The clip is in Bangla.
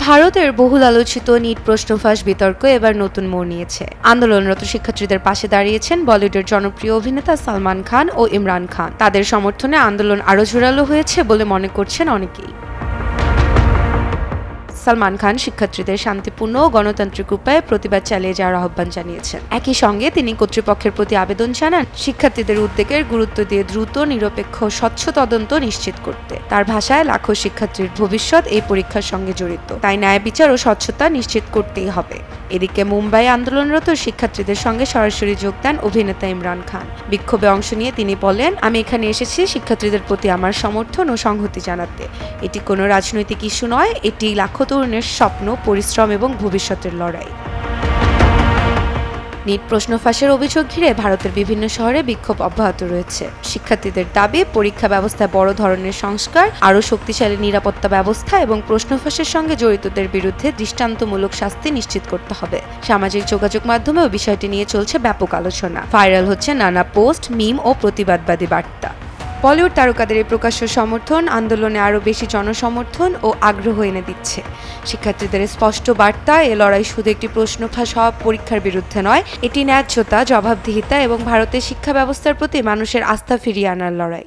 ভারতের বহুল আলোচিত নিট প্রশ্ন ফাঁস বিতর্ক এবার নতুন মোড় নিয়েছে। আন্দোলনরত শিক্ষার্থীদের পাশে দাঁড়িয়েছেন বলিউডের জনপ্রিয় অভিনেতা সালমান খান ও ইমরান খান। তাদের সমর্থনে আন্দোলন আরও জোরালো হয়েছে বলে মনে করছেন অনেকেই। সালমান খান শিক্ষার্থীদের শান্তিপূর্ণ ও গণতান্ত্রিক উপায়ে প্রতিবাদ চালিয়ে যাওয়ার আহ্বান জানিয়েছেন। একই সঙ্গে তিনি কর্তৃপক্ষের প্রতি আবেদন জানান শিক্ষার্থীদের উদ্বেগের গুরুত্ব দিয়ে দ্রুত, নিরপেক্ষ, স্বচ্ছ তদন্ত নিশ্চিত করতে। তার ভাষায়, লাখো শিক্ষার্থীর ভবিষ্যৎ এই পরীক্ষার সঙ্গে জড়িত, তাই ন্যায় বিচার ও স্বচ্ছতা নিশ্চিত করতেই হবে। এদিকে মুম্বাই আন্দোলনরত শিক্ষার্থীদের সঙ্গে সরাসরি যোগ দেন অভিনেতা ইমরান খান। বিক্ষোভে অংশ নিয়ে তিনি বলেন, আমি এখানে এসেছি শিক্ষার্থীদের প্রতি আমার সমর্থন ও সংহতি জানাতে। এটি কোনো রাজনৈতিক ইস্যু নয়, এটি লাখো তরুণের স্বপ্ন, পরিশ্রম এবং ভবিষ্যতের লড়াই। নিট প্রশ্ন ফাঁসের অভিযোগ ঘিরে ভারতের বিভিন্ন শহরে বিক্ষোভ অব্যাহত রয়েছে। শিক্ষার্থীদের দাবি, পরীক্ষা ব্যবস্থায় বড় ধরনের সংস্কার, আরও শক্তিশালী নিরাপত্তা ব্যবস্থা এবং প্রশ্ন ফাঁসের সঙ্গে জড়িতদের বিরুদ্ধে দৃষ্টান্তমূলক শাস্তি নিশ্চিত করতে হবে। সামাজিক যোগাযোগ মাধ্যমেও বিষয়টি নিয়ে চলছে ব্যাপক আলোচনা। ভাইরাল হচ্ছে নানা পোস্ট, মিম ও প্রতিবাদবাদী বার্তা। বলিউড তারকাদের এই প্রকাশ্য সমর্থন আন্দোলনে আরও বেশি জনসমর্থন ও আগ্রহ এনে দিচ্ছে। শিক্ষার্থীদের স্পষ্ট বার্তা, এ লড়াই শুধু একটি প্রশ্ন ফাঁস হওয়া পরীক্ষার বিরুদ্ধে নয়, এটি ন্যায্যতা, জবাবদিহিতা এবং ভারতের শিক্ষা ব্যবস্থার প্রতি মানুষের আস্থা ফিরিয়ে আনার লড়াই।